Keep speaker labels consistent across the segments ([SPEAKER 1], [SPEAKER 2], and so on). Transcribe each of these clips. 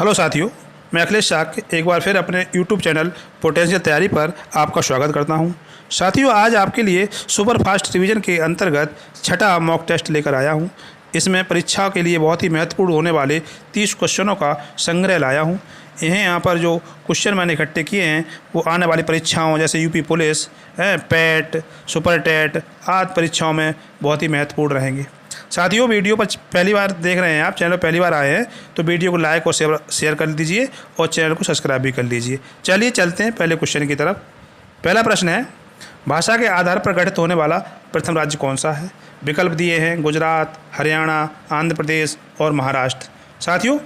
[SPEAKER 1] Hello साथियों, मैं अखिलेश शाह एक बार फिर अपने यूट्यूब चैनल पोटेंशियल तैयारी पर आपका स्वागत करता हूं। साथियों, आज आपके लिए सुपर फास्ट रिवीजन के अंतर्गत छठा मॉक टेस्ट लेकर आया हूं। इसमें परीक्षा के लिए बहुत ही महत्वपूर्ण होने वाले 30 क्वेश्चनों का संग्रह लाया हूं। यहाँ पर जो क्वेश्चन मैंने इकट्ठे किए हैं वो आने वाली परीक्षाओं जैसे UP police, PET, super TET आदि परीक्षाओं में बहुत ही महत्वपूर्ण रहेंगे। साथियों, वीडियो पर पहली बार देख रहे हैं आप, चैनल पर पहली बार आए हैं तो वीडियो को लाइक और शेयर कर दीजिए और चैनल को सब्सक्राइब भी कर लीजिए। चलिए चलते हैं पहले क्वेश्चन की तरफ। पहला प्रश्न है, भाषा के आधार पर गठित होने वाला प्रथम राज्य कौन सा है? विकल्प दिए हैं गुजरात, हरियाणा, आंध्र प्रदेश और महाराष्ट्र। साथियों,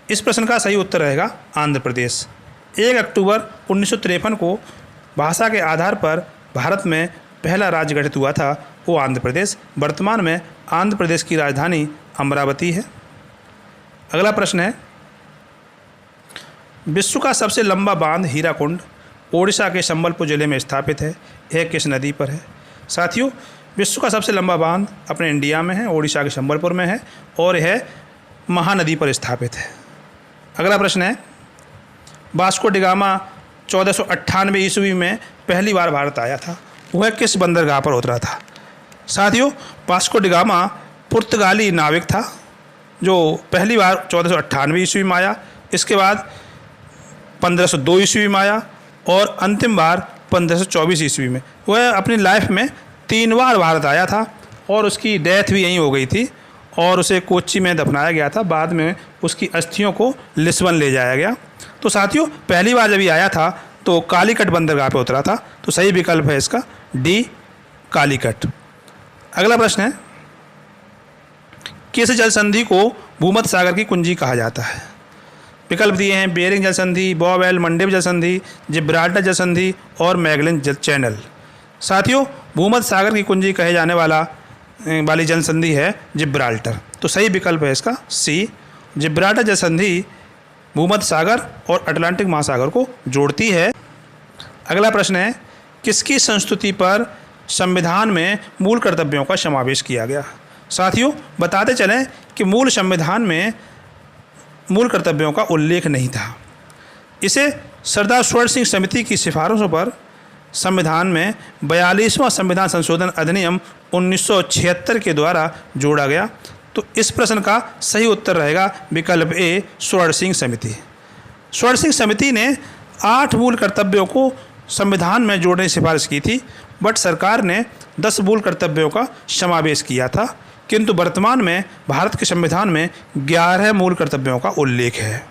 [SPEAKER 1] इस प्रश्न का सही उत्तर रहेगा आंध्र प्रदेश। 1 अक्टूबर 1953 को भाषा के आधार पर भारत में पहला राज्य गठित हुआ था, वो आंध्र प्रदेश। वर्तमान में आंध्र प्रदेश की राजधानी अमरावती है। अगला प्रश्न है, विश्व का सबसे लंबा बांध हीराकुंड ओडिशा के संबलपुर जिले में स्थापित है। यह किस नदी पर है? साथियों, विश्व का सबसे लंबा बांध अपने इंडिया में है, ओडिशा के संबलपुर में है और यह महानदी पर स्थापित है। अगला प्रश्न है, वास्को डी गामा 1498 ईस्वी में पहली बार भारत आया था, वह किस बंदरगाह पर उतरा था? साथियों, वास्को डी गामा पुर्तगाली नाविक था जो पहली बार 1498 ईस्वी में आया, इसके बाद 1502 ईस्वी में आया और अंतिम बार 1524 ईस्वी में। वह अपनी लाइफ में 3 बार भारत आया था और उसकी डेथ भी यहीं हो गई थी और उसे कोच्चि में दफनाया गया था। बाद में उसकी अस्थियों को लिस्बन ले जाया गया। तो साथियों, पहली बार जब ये आया था तो कालीकट बंदरगाह पे उतरा था, तो सही विकल्प है इसका डी, कालीकट। अगला प्रश्न है, किस जल संधि को भूमध्य सागर की कुंजी कहा जाता है? विकल्प दिए हैं बेरिंग जल संधि, बॉवेल मंडेव जल संधि, जिब्राल्टर जल संधि और मैगलन जल चैनल। साथियों, भूमध्य सागर की कुंजी कहे जाने वाली जल संधि है जिब्राल्टर, तो सही विकल्प है इसका सी, जिब्राल्टर जल संधि भूमध्य सागर और अटलांटिक महासागर को जोड़ती है। अगला प्रश्न है, किसकी संस्तुति पर संविधान में मूल कर्तव्यों का समावेश किया गया? साथियों, बताते चलें कि मूल संविधान में मूल कर्तव्यों का उल्लेख नहीं था। इसे सरदार स्वर्ण सिंह समिति की सिफारिशों पर संविधान में 42वां संविधान संशोधन अधिनियम 1976 के द्वारा जोड़ा गया। तो इस प्रश्न का सही उत्तर रहेगा विकल्प ए, स्वर्ण सिंह समिति। स्वर्ण सिंह समिति ने 8 मूल कर्तव्यों को संविधान में जोड़ने की सिफारिश की थी, बट सरकार ने 10 मूल कर्तव्यों का समावेश किया था, किंतु वर्तमान में भारत के संविधान में 11 मूल कर्तव्यों का उल्लेख है।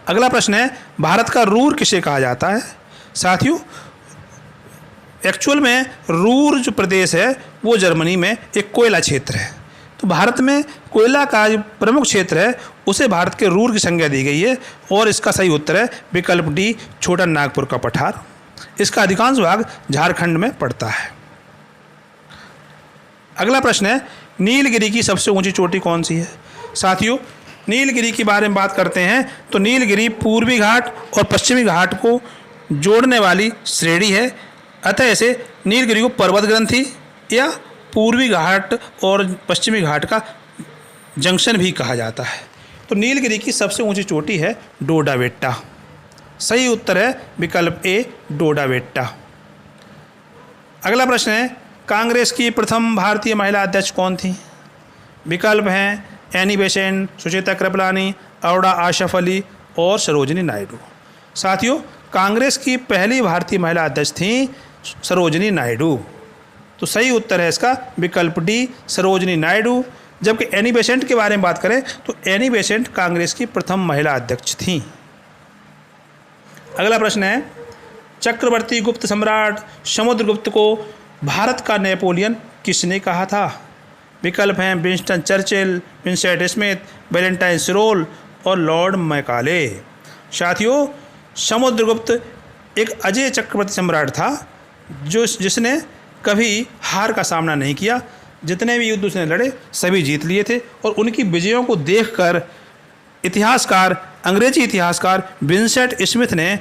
[SPEAKER 1] अगला प्रश्न है, भारत का रूर किसे कहा जाता है? साथियों, एक्चुअल में रूर जो प्रदेश है वो जर्मनी में एक कोयला क्षेत्र है। तो भारत में कोयला का जो प्रमुख क्षेत्र है उसे भारत के रूर की संज्ञा दी गई है और इसका सही उत्तर है विकल्प डी, छोटा नागपुर का पठार। इसका अधिकांश भाग झारखंड में पड़ता है। अगला प्रश्न है, नीलगिरी की सबसे ऊंची चोटी कौन सी है? साथियों, नीलगिरी के बारे में बात करते हैं तो नीलगिरी पूर्वी घाट और पश्चिमी घाट को जोड़ने वाली श्रेणी है, अतः इसे नीलगिरी को पर्वत ग्रंथि या पूर्वी घाट और पश्चिमी घाट का जंक्शन भी कहा जाता है। तो नीलगिरी की सबसे ऊंची चोटी है डोडा बेट्टा। सही उत्तर है विकल्प ए, डोडा बेट्टा। अगला प्रश्न है, कांग्रेस की प्रथम भारतीय महिला अध्यक्ष कौन थी? विकल्प हैं एनी बेसेंट, सुचेता कृपलानी, अरोड़ा आशफ अली और सरोजिनी नायडू। साथियों, कांग्रेस की पहली भारतीय महिला अध्यक्ष थी सरोजिनी नायडू, तो सही उत्तर है इसका विकल्प डी, सरोजिनी नायडू। जबकि एनी बेसेंट के बारे में बात करें तो एनी बेसेंट कांग्रेस की प्रथम महिला अध्यक्ष थी। अगला प्रश्न है, चक्रवर्ती गुप्त सम्राट समुद्रगुप्त को भारत का नेपोलियन किसने कहा था? विकल्प हैं Winston Churchill, Vincent Smith, Valentine Chirol और लॉर्ड मैकाले। साथियों, समुद्रगुप्त एक अजय चक्रवर्ती सम्राट था जिसने कभी हार का सामना नहीं किया। जितने भी युद्ध उसने लड़े सभी जीत लिए थे और उनकी विजयों को देखकर इतिहासकार, अंग्रेजी इतिहासकार विंसेंट स्मिथ ने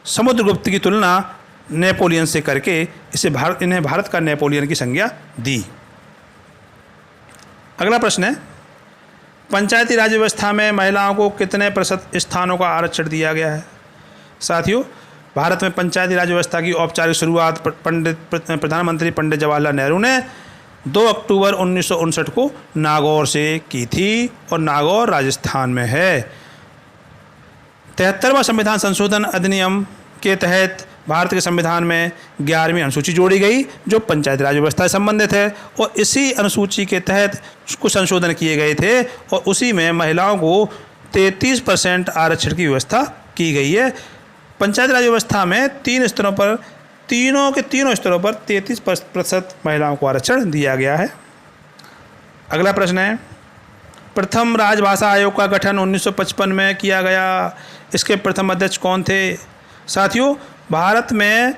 [SPEAKER 1] समुद्रगुप्त की तुलना नेपोलियन से करके इन्हें भारत का नेपोलियन की संज्ञा दी। अगला प्रश्न है, पंचायती राज व्यवस्था में महिलाओं को कितने प्रतिशत स्थानों का आरक्षण दिया गया है? साथियों, भारत में पंचायती राज व्यवस्था की औपचारिक शुरुआत प्रधानमंत्री पंडित जवाहरलाल नेहरू ने 2 अक्टूबर 1959 को नागौर से की थी और नागौर राजस्थान में है। 73वां संविधान संशोधन अधिनियम के तहत भारत के संविधान में 11वीं अनुसूची जोड़ी गई जो पंचायती राज व्यवस्था से संबंधित है और इसी अनुसूची के तहत कुछ संशोधन किए गए थे और उसी में महिलाओं को 33% आरक्षण की व्यवस्था की गई है। पंचायती राज व्यवस्था में तीनों स्तरों पर 33% महिलाओं को आरक्षण दिया गया है। अगला प्रश्न है, प्रथम राजभाषा आयोग का गठन 1955 में किया गया। इसके प्रथम अध्यक्ष कौन थे? साथियों, भारत में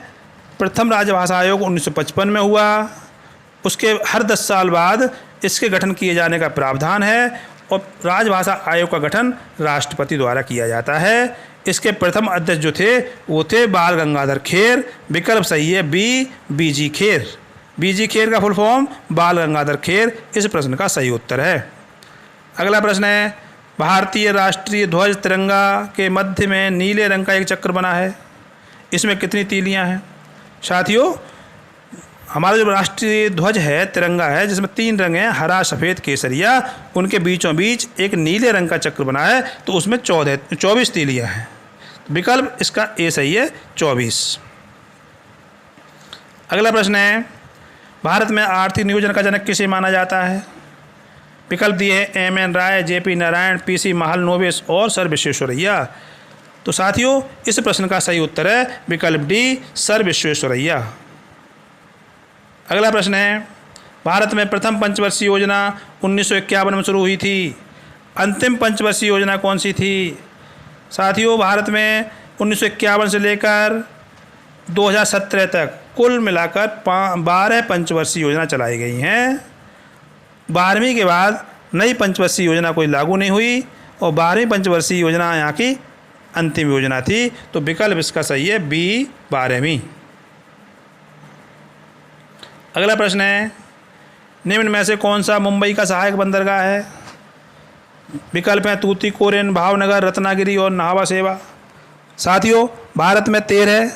[SPEAKER 1] प्रथम राजभाषा आयोग 1955 में हुआ। उसके हर 10 साल बाद इसके गठन किए जाने का प्रावधान है और राजभाषा आयोग का गठन राष्ट्रपति द्वारा किया जाता है। इसके प्रथम अध्यक्ष जो थे वो थे बाल गंगाधर खेर। विकल्प सही है बी, बीजी खेर। बीजी खेर का फुल फॉर्म बाल गंगाधर खेर इस प्रश्न का सही उत्तर है। अगला प्रश्न है, भारतीय राष्ट्रीय ध्वज तिरंगा के मध्य में नीले रंग का एक चक्र बना है। इसमें कितनी तीलियां हैं? साथियों, हमारा जो राष्ट्रीय ध्वज है तिरंगा है जिसमें 3 रंग हैं, हरा, सफ़ेद, केसरिया। उनके बीचों बीच एक नीले रंग का चक्र बना है तो उसमें 24 तीलियां हैं। विकल्प इसका ए सही है, 24। अगला प्रश्न है, भारत में आर्थिक नियोजन का जनक किसे माना जाता है? विकल्प दिए हैं एम.एन. राय, जे.पी. नारायण, पी.सी. महालनोबिस और सर विश्वेश्वरैया। तो साथियों, इस प्रश्न का सही उत्तर है विकल्प डी, सर विश्वेश्वरैया। अगला प्रश्न है, भारत में प्रथम पंचवर्षीय योजना 1951 में शुरू हुई थी। अंतिम पंचवर्षीय योजना कौन सी थी? साथियों, भारत में 1951 से लेकर 2017 तक कुल मिलाकर 12 पंचवर्षीय योजना चलाई गई हैं। 12वीं के बाद नई पंचवर्षीय योजना कोई लागू नहीं हुई और 12वीं पंचवर्षीय योजना यहाँ की अंतिम योजना थी। तो विकल्प इसका सही है बी, 12वीं। अगला प्रश्न है, निम्न में से कौन सा मुंबई का सहायक बंदरगाह है? विकल्प हैं तूतीकोरिन, भावनगर, रत्नागिरी और नाहवा सेवा। साथियों, भारत में 13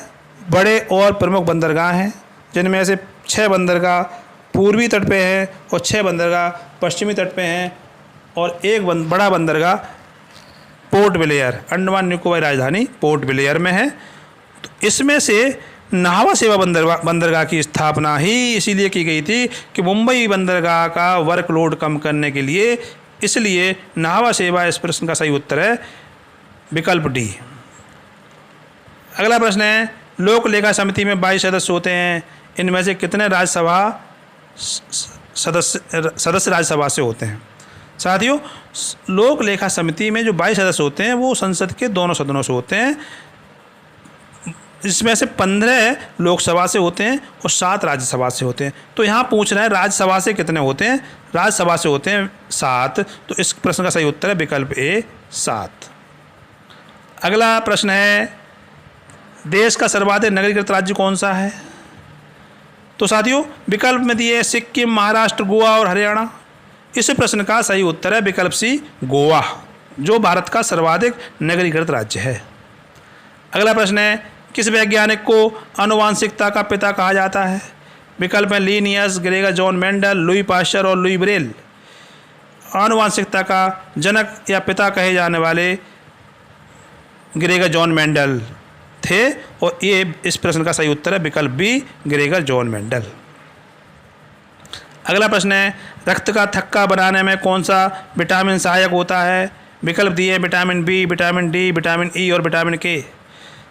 [SPEAKER 1] बड़े और प्रमुख बंदरगाह हैं जिनमें से 6 बंदरगाह पूर्वी तट पे हैं और 6 बंदरगाह पश्चिमी तट पे हैं और एक बड़ा बंदरगाह पोर्ट ब्लेयर, अंडमान निकोबार राजधानी पोर्ट ब्लेयर में है। तो इसमें से नाहवा सेवा बंदरगाह की स्थापना ही इसीलिए की गई थी कि मुंबई बंदरगाह का वर्कलोड कम करने के लिए, इसलिए नाहवा सेवा इस प्रश्न का सही उत्तर है विकल्प डी। अगला प्रश्न है, लोक लेखा समिति में 22 सदस्य होते हैं। इनमें से कितने राज्यसभा सदस्य राज्यसभा से होते हैं? साथियों, लोक लेखा समिति में जो 22 सदस्य होते हैं वो संसद के दोनों सदनों से होते हैं। इसमें से 15 लोकसभा से होते हैं और 7 राज्यसभा से होते हैं। तो यहाँ पूछ रहे हैं राज्यसभा से कितने होते हैं? राज्यसभा से होते हैं 7। तो इस प्रश्न का सही उत्तर है विकल्प ए, 7। अगला प्रश्न है, देश का सर्वाधिक नगरीकृत राज्य कौन सा है? तो साथियों, विकल्प में दिए सिक्किम, महाराष्ट्र, गोवा और हरियाणा। इस प्रश्न का सही उत्तर है विकल्प सी, गोवा, जो भारत का सर्वाधिक नगरीकृत राज्य है। अगला प्रश्न है, किस वैज्ञानिक को आनुवांशिकता का पिता कहा जाता है? विकल्प में Linnaeus, Gregor John Mendel, Louis Pasteur और लुई ब्रेल। आनुवांशिकता का जनक या पिता कहे जाने वाले ग्रेगर जॉन मेंडल थे और ये इस प्रश्न का सही उत्तर है विकल्प बी, ग्रेगर जॉन मेंडल। अगला प्रश्न है, रक्त का थक्का बनाने में कौन सा विटामिन सहायक होता है? विकल्प दिए vitamin B, vitamin D, vitamin E और विटामिन के।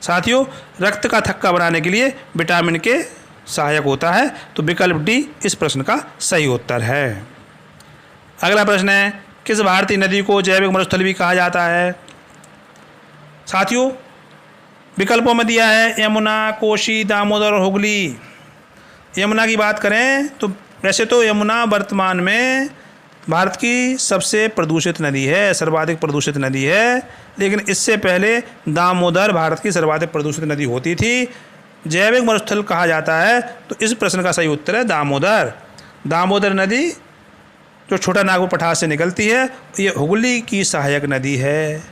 [SPEAKER 1] साथियों, रक्त का थक्का बनाने के लिए विटामिन के सहायक होता है तो विकल्प डी इस प्रश्न का सही उत्तर है। अगला प्रश्न है, किस भारतीय नदी को जैविक मरुस्थल भी कहा जाता है? साथियों, विकल्पों में दिया है यमुना, कोसी, दामोदर और हुगली। यमुना की बात करें तो वैसे तो यमुना वर्तमान में भारत की सबसे प्रदूषित नदी है, सर्वाधिक प्रदूषित नदी है, लेकिन इससे पहले दामोदर भारत की सर्वाधिक प्रदूषित नदी होती थी। जैविक मरुस्थल कहा जाता है तो इस प्रश्न का सही उत्तर है दामोदर। दामोदर नदी जो छोटा नागपुर पठार से निकलती है, ये हुगली की सहायक नदी है।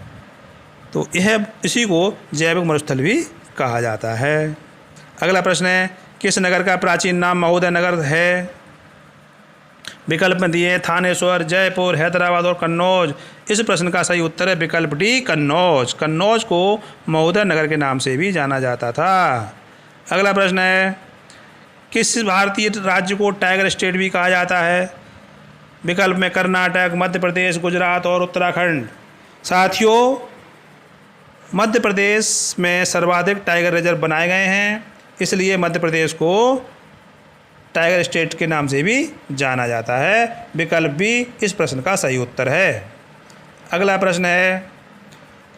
[SPEAKER 1] तो यह इसी को जैविक मरुस्थल भी कहा जाता है। अगला प्रश्न है, किस नगर का प्राचीन नाम महोदय नगर है? विकल्प में दिए थानेश्वर, जयपुर, हैदराबाद और कन्नौज। इस प्रश्न का सही उत्तर है विकल्प डी, कन्नौज। कन्नौज को महोदय नगर के नाम से भी जाना जाता था। अगला प्रश्न है, किस भारतीय राज्य को टाइगर स्टेट भी कहा जाता है? विकल्प में कर्नाटक, मध्य प्रदेश, गुजरात और उत्तराखंड। साथियों, मध्य प्रदेश में सर्वाधिक टाइगर रिजर्व बनाए गए हैं, इसलिए मध्य प्रदेश को टाइगर स्टेट के नाम से भी जाना जाता है। विकल्प बी इस प्रश्न का सही उत्तर है। अगला प्रश्न है,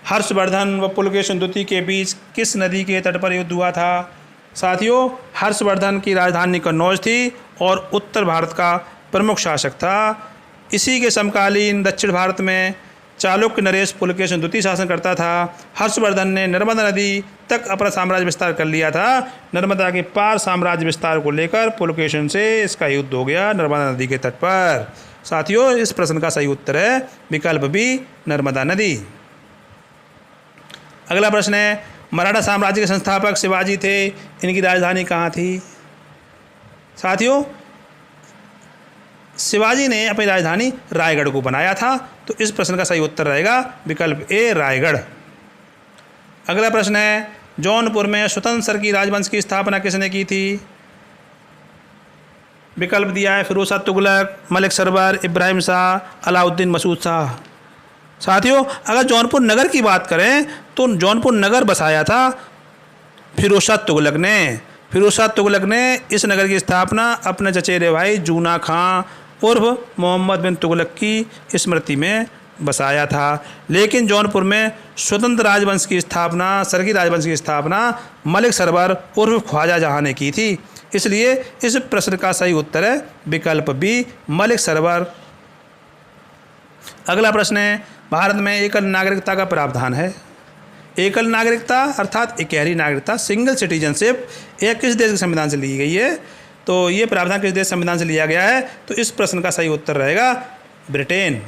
[SPEAKER 1] हर्षवर्धन व पुलकेशिन द्वितीय के बीच किस नदी के तट पर युद्ध हुआ था? साथियों, हर्षवर्धन की राजधानी कन्नौज थी और उत्तर भारत का प्रमुख शासक था। इसी के समकालीन दक्षिण भारत में चालुक्य नरेश पुलकेशिन द्वितीय शासन करता था। हर्षवर्धन ने नर्मदा नदी तक अपना साम्राज्य विस्तार कर लिया था। नर्मदा के पार साम्राज्य विस्तार को लेकर पुलकेशिन से इसका युद्ध हो गया नर्मदा नदी के तट पर। साथियों, इस प्रश्न का सही उत्तर है विकल्प बी, नर्मदा नदी। अगला प्रश्न है, मराठा साम्राज्य के संस्थापक शिवाजी थे, इनकी राजधानी कहाँ थी? साथियों, शिवाजी ने अपनी राजधानी रायगढ़ को बनाया था, तो इस प्रश्न का सही उत्तर रहेगा विकल्प ए, रायगढ़। अगला प्रश्न है, जौनपुर में स्वतंत्र की राजवंश की स्थापना किसने की थी? विकल्प दिया है फिरोज शाह तुगलक, मलिक सरवर, इब्राहिम शाह, अलाउद्दीन मसूद शाह। साथियों, अगर जौनपुर नगर की बात करें तो जौनपुर नगर बसाया था फिरोज शाह तुगलक ने। फिरोज शाह तुगलक ने इस नगर की स्थापना अपने चचेरे भाई जूना खां उर्फ मोहम्मद बिन तुगलक की स्मृति में बसाया था। लेकिन जौनपुर में स्वतंत्र राजवंश की स्थापना, सरगी राजवंश की स्थापना मलिक सरवर उर्फ ख्वाजा जहां ने की थी। इसलिए इस प्रश्न का सही उत्तर है विकल्प बी, मलिक सरवर। अगला प्रश्न है, भारत में एकल नागरिकता का प्रावधान है। एकल नागरिकता अर्थात इकहरी नागरिकता, सिंगल सिटीजनशिप, यह किस देश के संविधान से ली गई है? तो ये प्रावधान किस देश संविधान से लिया गया है? तो इस प्रश्न का सही उत्तर रहेगा ब्रिटेन।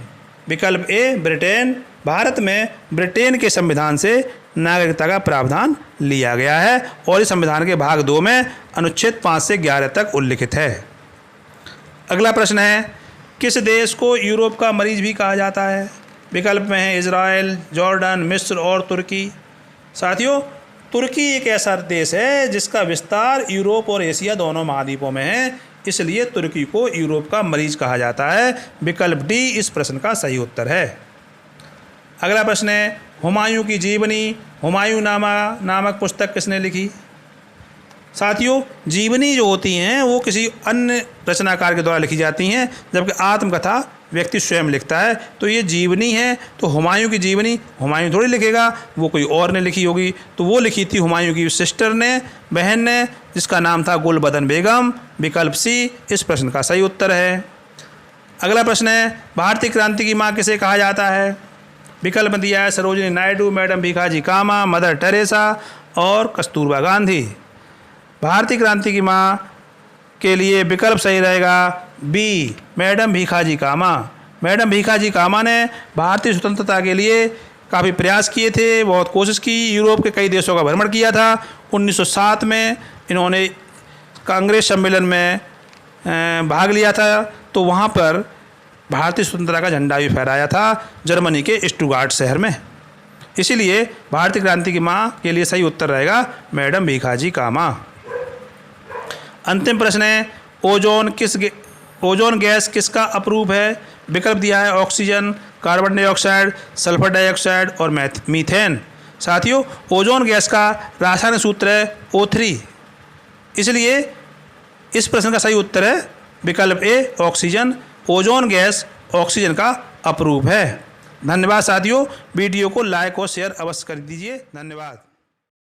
[SPEAKER 1] विकल्प ए, ब्रिटेन। भारत में ब्रिटेन के संविधान से नागरिकता का प्रावधान लिया गया है और इस संविधान के भाग 2 में अनुच्छेद 5 से 11 तक उल्लिखित है। अगला प्रश्न है, किस देश को यूरोप का मरीज भी कहा जाता है? विकल्प में है इजराइल, जॉर्डन, मिस्र और तुर्की। साथियों, तुर्की एक ऐसा देश है जिसका विस्तार यूरोप और एशिया दोनों महाद्वीपों में है, इसलिए तुर्की को यूरोप का मरीज कहा जाता है। विकल्प डी इस प्रश्न का सही उत्तर है। अगला प्रश्न है, हुमायूं की जीवनी हुमायूं नामक पुस्तक किसने लिखी? साथियों, जीवनी जो होती हैं वो किसी अन्य रचनाकार के द्वारा लिखी जाती हैं, जबकि आत्मकथा व्यक्ति स्वयं लिखता है। तो ये जीवनी है, तो हुमायूं की जीवनी हुमायूं थोड़ी लिखेगा, वो कोई और ने लिखी होगी। तो वो लिखी थी हुमायूं की सिस्टर ने, बहन ने, जिसका नाम था गुलबदन बेगम। विकल्प सी इस प्रश्न का सही उत्तर है। अगला प्रश्न है, भारतीय क्रांति की माँ किसे कहा जाता है? विकल्प दिया है सरोजिनी नायडू, मैडम भीखाजी कामा, मदर टेरेसा और कस्तूरबा गांधी। भारतीय क्रांति की माँ के लिए विकल्प सही रहेगा बी, मैडम भीखाजी कामा। मैडम भीखाजी कामा ने भारतीय स्वतंत्रता के लिए काफ़ी प्रयास किए थे, बहुत कोशिश की, यूरोप के कई देशों का भ्रमण किया था। 1907 में इन्होंने कांग्रेस सम्मेलन में भाग लिया था, तो वहाँ पर भारतीय स्वतंत्रता का झंडा भी फहराया था जर्मनी के स्टुटगार्ट शहर में। इसीलिए भारतीय क्रांति की माँ के लिए सही उत्तर रहेगा मैडम भीखाजी कामा। अंतिम प्रश्न है, ओजोन गैस किसका अपरूप है? विकल्प दिया है oxygen, carbon dioxide, sulphur dioxide और मीथेन। साथियों, ओजोन गैस का रासायनिक सूत्र है O3, इसलिए इस प्रश्न का सही उत्तर है विकल्प ए, ऑक्सीजन। ओजोन गैस ऑक्सीजन का अपरूप है। धन्यवाद साथियों, वीडियो को लाइक और शेयर अवश्य कर दीजिए। धन्यवाद।